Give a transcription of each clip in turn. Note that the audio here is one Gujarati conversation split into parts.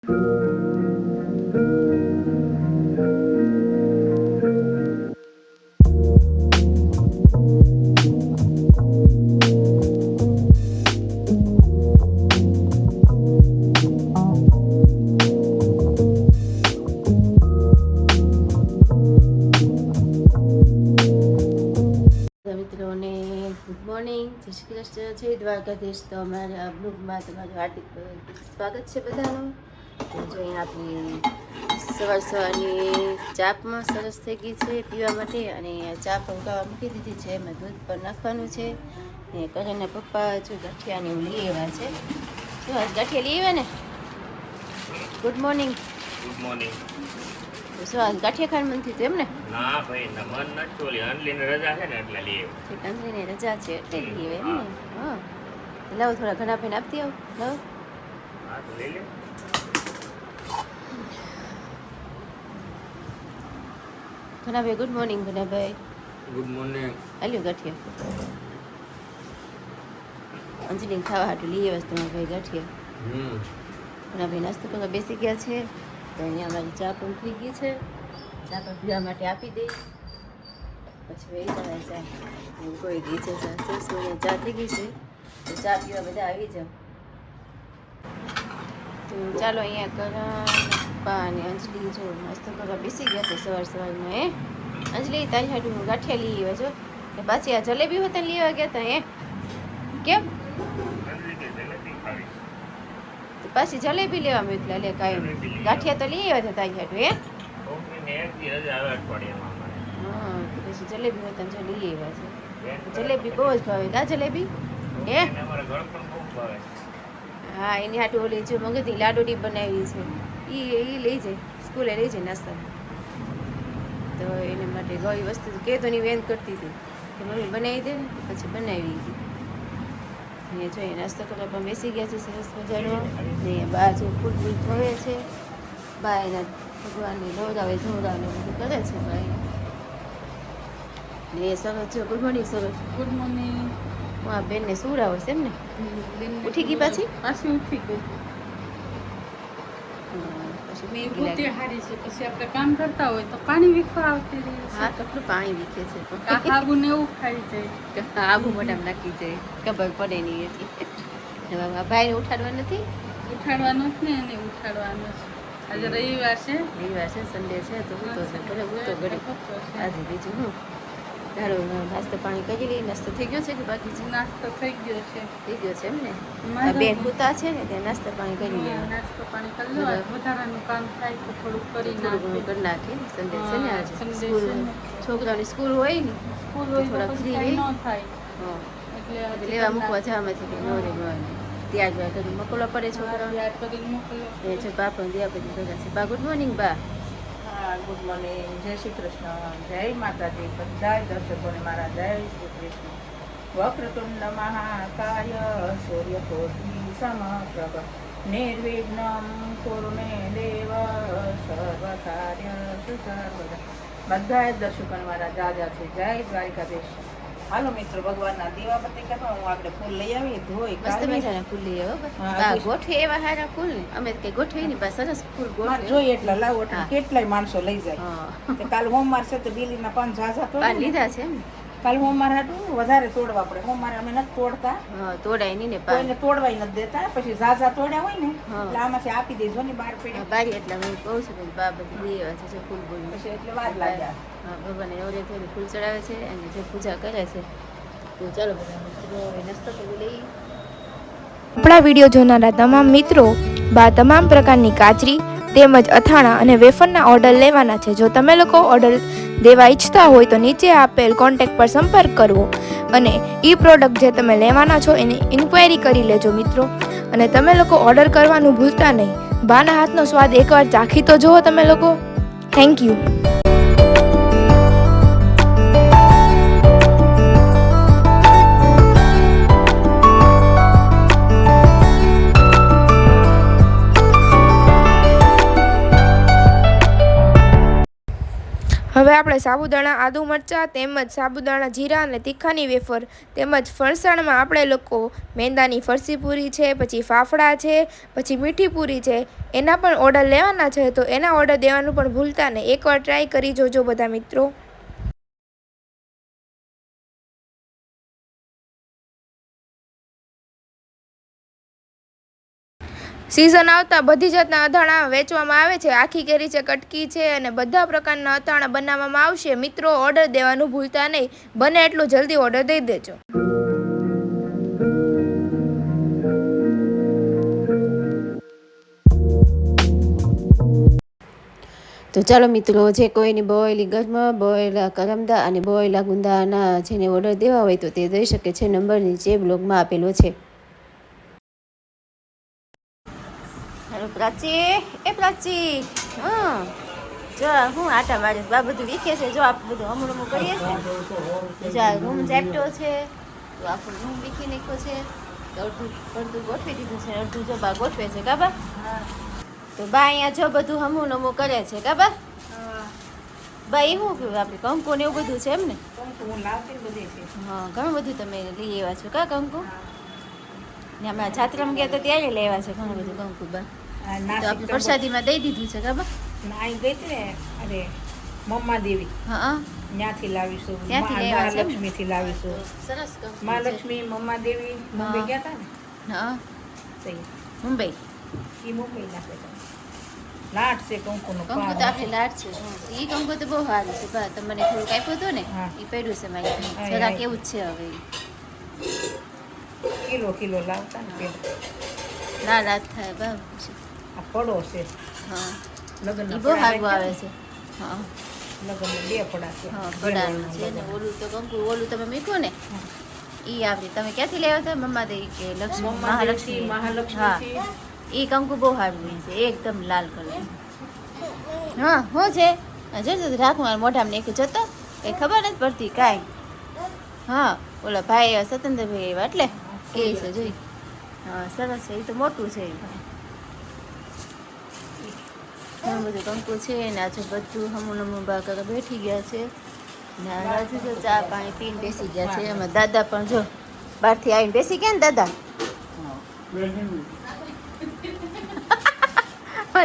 મિત્રોને ગુડ મોર્નિંગ, જય શ્રી કૃષ્ણ, જય દ્વારકાધીશ. તો અમારા બ્લોગમાં તમારું હાર્દિક સ્વાગત છે બધાનું. તો જોઈએ આપણી સવારની ચા પણ સરસ થઈ ગઈ છે પીવા માટે, અને ચા પણ ઉગાવા મૂકી દીધી છે. એમાં દૂધ પણ નાખવાનું છે. ને કરીને પપ્પા જો ગાંઠિયાને એવું લઈ આવ્યા છે. શું આજ ગાંઠિયા લઈ આવ્યા ને? Good morning. Good morning. શું આજ ગાંઠિયા ખાવાનું મન થયું એમ ને? ના ભાઈ, મન નથી. ઓલી અનલીની રજા છે ને એટલે લઈએ. અનલીની રજા છે એટલે લઈ આવે એમ ને? હા, લાવો થોડા ઘણા ભાઈને આપતી આવું. લાવો. હા તો લઈ લે. Ghanabhai good morning. Ghanabhai good morning. આલ્યો ગાંઠિયા. અંજલીને ખાવા હાટું લઈ આવ્યા તમારા ભાઈ ગાંઠિયા. ઘનાભાઈ નાસ્તો કરવા બેસી ગયા છે. તો અહીંયા અમારી ચા પણ થઈ ગઈ છે. ચા પણ પીવા માટે આપી દઈ, પછી વહી જવાય ચા. એવું કોઈ ગઈ છે ચા. સરસ ચા થઈ ગઈ છે. તો ચા પીવા બધા આવી જાવ. તો ચાલો અહીંયા પપ્પા અને અંજલિ જો નાસ્તો કરવા બેસી ગયા છે સવારમાં. અંજલિ તારી હાટું ગાંઠિયા લઈ આવ્યા છો કે પાછી આ જલેબી હોતા લઈ આવ્યા ગયા હતા? કેમ પાછી જલેબી લેવા મોકલા? લે કાયમ ગાંઠિયા તો લઈ આવ્યા હતા તારી હાટું. હા, તો પછી જલેબી હોતા જો લઈ આવ્યા છે. જલેબી બહુ જ ભાવે. ગા જલેબી હા, એની હાટું ઓલી જો મગજની લાડુડી બનાવી છે. એ લઈ જાય સ્કૂલે, લઈ જાય નાસ્તા. તો એના માટે ગઈ વસ્તુ કેતોની વેન કરતી હતી કે મમ્મી બનાવી દે ને, પછી બનાવી હતી. ને જોઈએ નાસ્તો કરવા પણ બેસી ગયા છે સરસ મજાનો. ને બા જો ફૂલ ફૂલ ધોવે છે. બા એના ભગવાનને ધોરાવે બધું કરે છે ભાઈ. ને સરસ જો ગુડ મોર્નિંગ. સરસ ગુડ મોર્નિંગ. હું આ બેનને સુવડાવો છે એમ ને? ઉઠી ગઈ પાછી ઉઠી ગઈ. પછી હારી છે. પછી આપણે કામ કરતા હોય તો પાણી વીખવા આવતી રહી. હા, કેટલું પાણી વીખે છે. આબુ ને એવું ખાઈ જાય. આબુ મોઢામાં નાખી જાય, ખબર પડે નહીં એટલી. ભાઈને ઉઠાડવા નથી? ઉઠાડવાનું જ ને એને ઉઠાડવાનું છે. આજે રવિવાર છે. રવિવાર છે, સન્ડે છે, તો હું તો ભલે હું તો ઘડી આજે બીજું હું તારો નાસ્તો પાણી કરી લઈ. નાસ્તો થઈ ગયો છે કે બાકી છે? નાસ્તો થઈ ગયો છે. થઈ ગયો છે એમ ને? બેન પૂતા છે ને ત્યાં નાસ્તો પાણી કરી લે. નાસ્તો પાણી કરી લો. વધારાનું કામ થાય તો થોડુંક કરી નાખીએ ને. સન્ડે છે ને આજે, સ્કૂલ છોકરાઓની સ્કૂલ હોય ને, સ્કૂલ હોય થોડા તો ફ્રી ન રહી. થાય. હા, એટલે લેવા મૂકવા જવામાંથી કે નો રે ત્યાં જ કરી મોકલવા પડે છોકરાઓ. યાદ કરીને મોકલો. એ છે બાપા દિયા પછી ભેગા છે. બા ગુડ મોર્નિંગ. બા હા, ગુડ મોર્નિંગ. જય શ્રી કૃષ્ણ. જય માતાજી. બધા દર્શકોને મારા જય શ્રી કૃષ્ણ. વક્રતુંડ મહાકાય સૂર્યકોટિ સમપ્રભ નિર્વિઘ્નમ કુરુ મે દેવ સર્વકાર્યેષુ સર્વદા. બધા દર્શકોને મારા જાજા છે. જય દ્વારકાધીશ. હાલો મિત્રો, ભગવાનના દીવાબત્તી કરવા હું આપણે ફૂલ લઈ આવી ધોઈ મસ્ત મજાના ફૂલ લઈ આવ્યો. બા ગોઠવે એવા હારા ફૂલ ને અમે કઈ ગોઠવી નહીં. બસ સરસ ફૂલ ગોઠવે. જોઈએ એટલા લાવો એટલે કેટલાય માણસો લઈ જાય. હા, કાલ હોમવાર છે તો બીલીના પાન ઝાઝા તો પાન લીધા છે એમ? કાલ હોમવાર હાટું વધારે તોડવા પડે. હોમવાર અમે નથી તોડતા, હા, તોડાય નહીં ને પાન. કોઈને તોડવાય નથી દેતા. પછી ઝાઝા તોડ્યા હોય ને હા. એટલે આમાંથી આપી દેજો ને બહાર પેડે. બારી એટલે હું કહું છું કે બા બધી લઈ આવ્યા છે ફૂલ બોલ. પછી એટલે વાર લાગ્યા. હા, ભગવાનને નવરે થઈને ફૂલ ચડાવે છે અને જે પૂજા કરે છે. તો ચાલો બધા મિત્રો હવે નાસ્તો કરી લઈએ. આપણા વિડીયો જોનારા તમામ મિત્રો બા તમામ પ્રકારની કાચરી તેમજ અથાણા અને વેફરના ઓર્ડર લેવાના છે. જો તમે લોકો ઓર્ડર દેવા ઈચ્છતા હોય તો નીચે આપેલ કોન્ટેક્ટ પર સંપર્ક કરવો અને એ પ્રોડક્ટ જે તમે લેવાના છો એની ઇન્ક્વાયરી કરી લેજો મિત્રો. અને તમે લોકો ઓર્ડર કરવાનું ભૂલતા નહીં. બાના હાથનો સ્વાદ એકવાર ચાખી તો જુઓ તમે લોકો. Thank you. હવે આપણે સાબુદાણા આદુ મરચાં તેમજ સાબુદાણા જીરા અને તીખાની વેફર તેમજ ફરસાણમાં આપણે લોકો મેંદાની ફરસી પૂરી છે, પછી ફાફડા છે, પછી મીઠી પૂરી છે, એના પણ ઓર્ડર લેવાના છે. તો એના ઓર્ડર દેવાનું પણ ભૂલતા નહીં. એકવાર ટ્રાય કરી જોજો બધા મિત્રો. સિઝન આવતા બધી જાતના અથાણા વેચવામાં આવે છે. આખી કેરી છે, કટકી છે અને બધા પ્રકારના અથાણા બનાવવામાં આવશે. મિત્રો ઓર્ડર દેવાનું ભૂલતા નહીં. બને એટલું જલ્દી ઓર્ડર દઈ દેજો. તો ચાલો મિત્રો, જે કોઈની બોયેલી ગરમા, બોયેલા કરમદા અને બોયેલા ગુંદાના જેને ઓર્ડર દેવા હોય તો તે દઈ શકે છે. નંબર નીચે બ્લોગમાં આપેલો છે. હાલો પ્રાચી, એ પ્રાચી, જો હું આટા મારીશ. બા બધું વીખે છે. જો આપણે બધું હમણું કરીએ છીએ. જો રૂમ ઝાપટો છે તો આખું રૂમ વીખી નાખ્યો છે. અડધું ગોઠવી દીધું છે, અડધું જો બા ગોઠવે છે. કાબા તો બા અહીંયા જો બધું હમું નમું કરે છે. કાબા બા એ શું કહ્યું આપણે કંકુ ને એવું બધું છે એમ ને? હા, ઘણું બધું તમે લઈ આવ્યા છો કા કંકુ? ને અમે છાત્રામાં ગયા તો ત્યારે લઈ આવ્યા છે ઘણું બધું કંકુ બા. તો આપણે પ્રસાદીમાં દઈ દીધું છે કાબા. અરે મમ્મા દેવી હા, ત્યાંથી લાવીશું. ત્યાંથી લેવા છે. મહાલક્ષ્મીથી લાવીશું. સરસ કંકુ. મહાલક્ષ્મી મમ્મા દેવી મુંબઈ ગયા હતા ને હા, તો મુંબઈ એ મુંબઈ નાખે લાટ છે કંકુનો કંકુ તો આપણે લાડ છે. એ કંકુ તો બહુ સારું છે બા. તમને થોડુંક આપ્યું હતું ને હા. એ પડ્યું છે મારી. જરા કેવું જ છે હવે. કિલો લાવતા ને પેલા લાલ હાથ થાય બા. આ પડો છે હા, લગ્ન એ બહુ સારું આવે છે. હા લગ્ન બે પડા છે. હા, પડાનું છે ને ઓલું તો કંકુ ઓલું તમે મૂક્યું ને ઈ આપણી. તમે ક્યાંથી લેવા હતા? મમ્મા દે કે લક્ષ્મી મહાલક્ષ્મી? મહાલક્ષ્મી હા, ઈ કંકુ બહુ સારું હોય છે. એકદમ લાલ કલર. હા, શું છે? જોજો રાખું મોઢામાં નાખ્યું જતો કઈ ખબર નથી પડતી કાંઈ. હા, ઓલા ભાઈ સ્વતંત્રભાઈ એવા એટલે કે છે જોઈ. હા, સરસ છે. એ તો મોટું છે. ઘણું બધું કંકુ છે ને આજે બધું હમું નમું બા કાકા બેઠી ગયા છે ને રાજુ તો ચા પાણી પીને બેસી ગયા છે. એમાં દાદા પણ જો બહારથી આવીને બેસી ગયા ને દાદા.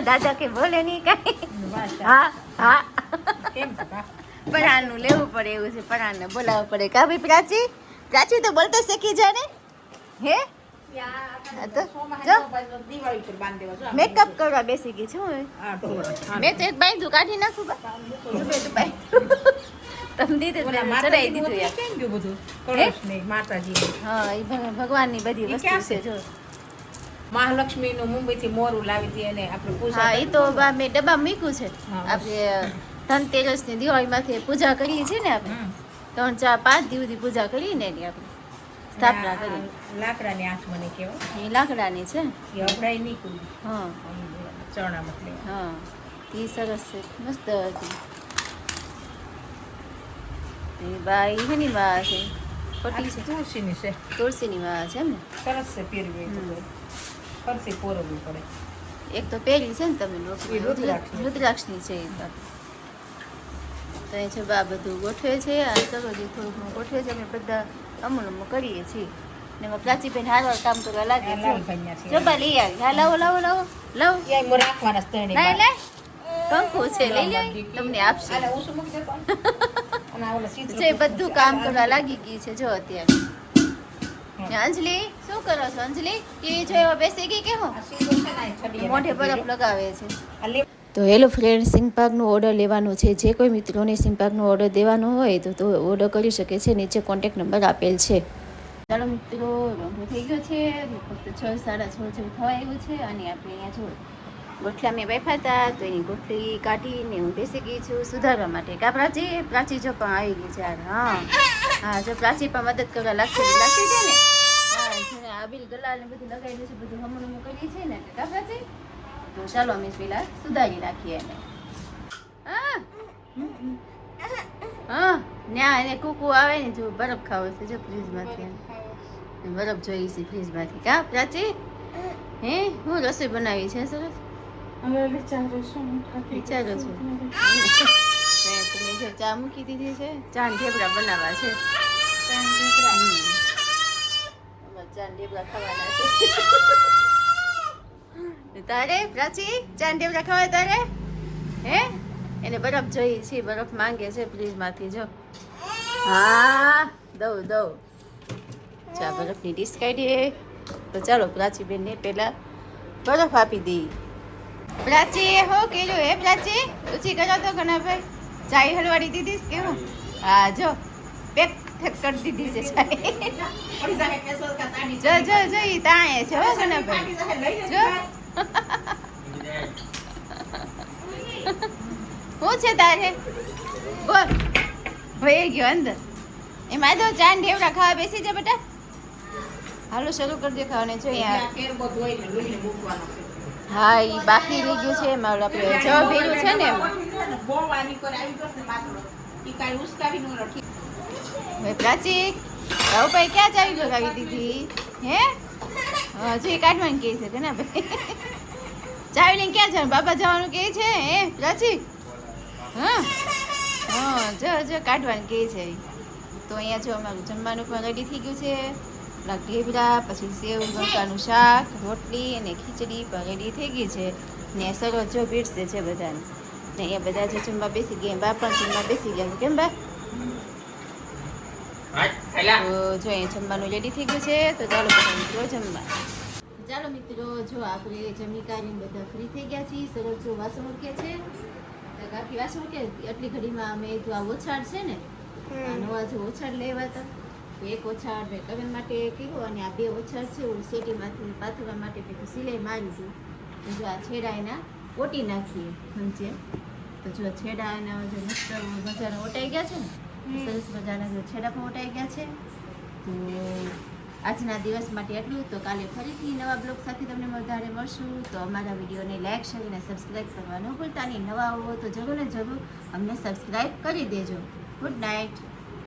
દાદા કે બોલે નહીં કાંઈ. હા હા, કેમ પપ્પા? પરાણનું લેવું પડે એવું છે. પરાણને બોલાવવું પડે કા ભાઈ? પ્રાચી પ્રાચી તો બોલતા શીખી જા ને. હે તો જો દિવાળી પર બાંધી દેવા જો. મેકઅપ કરવા બેસી ગઈ છું હવે. આ ઢોળા. મેં તો એક બાંધું કાઢી નાખું બા. તમે દીધું ચડાવી દીધું યાર. કેમ ગયું બધું? કળશ ને માતાજી. હા, એ ભગવાનની બધી ઈ વસ્તુ ક્યાં છે છે? જો. મહાલક્ષ્મી નું મુંબઈ થી મોરું લાવી હતી અને આપણે પૂજા હા, એ તો બા મેં ડબ્બા મૂક્યું છે. હા, આપણે ધનતેરસની દિવાળીમાંથી પૂજા કરીએ છીએ ને આપણે. 3-4-5 દિવસ સુધી પૂજા કરીને એની આપણે સ્થાપના કરી. લાકડાની આંચ મને કહેવાય. એ લાકડાની છે. એ અપડાય નહીં કોઈ હા ચણા મતલે. હા, એ સરસ છે. મસ્ત હતી. એ બા એ શેની માં છે? પટી છે. તુલસીની છે. તુલસીની માં છે ને. સરસ છે પહેરવી તો ફરતી પોરવવું પડે. એક તો પહેરી છે ને તમે લોકો. એ રુદ્રાક્ષની. રુદ્રાક્ષની છે એ તો. તો એ છે બા બધું ગોઠવે છે. આ સરોજી થોડુંક ગોઠવે છે. અમે બધા અમુલ કરીએ છીએ ને એમાં પ્રાચીબેન હારવાર કામ કરવા લાગે છે. લાલભાઈના છે. જો બા લઈ આવી. હા, લાવો લાવો લાવો લાવો. એ મો રાખવાના સ્તરને લાય લાય. કંકુ છે લઈ લે. તમને આપશે. આલે ઉસુ મૂકી દે પણ. અને આ ઓલા ચિત્ર જે બધું કામ કરવા લાગી ગઈ છે જો અત્યારે. ને અંજલિ શું કરો છો? અંજલિ ટીવી જોવા બેસી ગઈ કે હું? આ સીધો છે ને આ છડી મોઢે બરફ લગાવે છે. આ લે તો હેલો ફ્રેન્ડ, સિંગપાકનો ઓર્ડર લેવાનો છે. જે કોઈ મિત્રોને સિંગપાકનો ઓર્ડર દેવાનો હોય તો ઓર્ડર કરી શકે છે. નીચે કોન્ટેક્ટ નંબર આપેલ છે. ચાલો મિત્રો, રંગો થઈ ગયો છે. ફક્ત 6-6:30 જેવું થવા આવ્યું છે. અને આપણે અહીંયા જો ગોઠલા મેં બેઠા હતા તો એની ગોઠલી કાઢીને હું બેસી ગઈ છું સુધારવા માટે. કા પ્રાચી? પ્રાચી જો પણ આવી ગઈ છે યાર. હા હા, જો પ્રાચી પણ મદદ કરવા લાગતી છે ને. હા, જેને આબિલ ગલાલ ને બધું લગાવેલું છે, બધું હમણાં કરીએ છીએ ને. કા પ્રાચી? તો ચાલો અમે પેલા સુધારી નાખીએ એને. હા હા, ન્યા એને કુકુ આવે ને જો બરફ ખાવો છે જો ફ્રીજમાંથી. બરફ જોઈ છે ફ્રીજમાંથી. કા પ્રાચી? હે હું રસોઈ બનાવી છે સરસ. હવે વિચારું છું વિચારો છો તમે જો ચા મૂકી દીધી છે, ચા ને ઢેબરા બનાવવા છે. અમારે ચા ને ઢેબરા ખાવાના છે. તારે પ્રાચી ચા ને ઢેબરા ખાવા તારે? હે એને બરફ જોઈએ છે, બરફ માંગે છે ફ્રીજમાંથી. જો હા દઉં ચા બરફની ડીશ કાઢીએ. તો ચાલો પ્રાચીબેનને પહેલાં બરફ આપી દઈએ. પ્રાચી હો કેલું હે પ્રાચી ઊંચી કરો તો ઘણા ચાય હલવાડી દીધીશ કેવું? હા જો પેક કરી દીધી છે ચાય. જો ઈ તાણે છે હો ઘનાભાઈ જો. શું છે તારે બોલ? ભઈ ગયો અંદર. એમાં તો ચાંદ ઢેવડા ખાવા બેસી જા બેટા. હાલો શરૂ કરી દે ખાવાને. જો અહીંયા હા એ બાકી રહી ગયું છે એમાં આપણે છ ભેગું છે ને હવે પ્રાચી રાવ ભાઈ ક્યાં ચાવી લગાવી દીધી હે? હજી કાઢવાનું કહે છે ને ભાઈ. ચાવી લઈને ક્યાં જવાનું? બાબા જવાનું કહે છે હે પ્રાચી? હા જો કાઢવાનું કહે છે. તો અહીંયા જો અમારું જમવાનું પણ રેડી થઈ ગયું છે. ઢેબરા પછી સેવ ગણકાનું શાક રોટલી અને ખીચડી પણ રેડી થઈ ગઈ છે ને સરસ જો પીરસે છે બધાને. ને અહીંયા બધા જો જમવા બેસી ગયા, બા પણ જમવા બેસી ગયા. કેમ બા? તો જો અહીંયા જમવાનું રેડી થઈ ગયું છે. તો ચાલો બધા મિત્રો જમવા. ચાલો મિત્રો જો આપણે જમી કાઢીને બધા ફ્રી થઈ ગયા છીએ. સરસ જો વાસણ ઉડકે છે, કાકી વાસણ ઉડકે. એટલી ઘડીમાં અમે તો આ ઓછાડ છે ને આ નવા જો ઓછાડ લેવા હતા. એક ઓછાડ મેં કવન માટે કીધું અને આ બે ઓછાડ છે સેટીમાંથી પાથરવા માટે પેલું સિલાઈ મારી હતી. જો આ છેડા એના ઓટી નાખીએ નીચે. તો જો છેડા એના જો મસ્ત મજાના ઓટાઈ ગયા છે ને, સરસ મજાના જો છેડા પણ ઓટાઈ ગયા છે. તો આજના દિવસ માટે એટલું. તો કાલે ફરીથી નવા બ્લોગ સાથે તમને વધારે મળશું. તો અમારા વિડીયોને લાઈક શેર અને સબસ્ક્રાઈબ કરવા ન ભૂલતા. નહીં નવા આવો તો જરૂર ને જરૂર અમને સબસ્ક્રાઈબ કરી દેજો. Good night.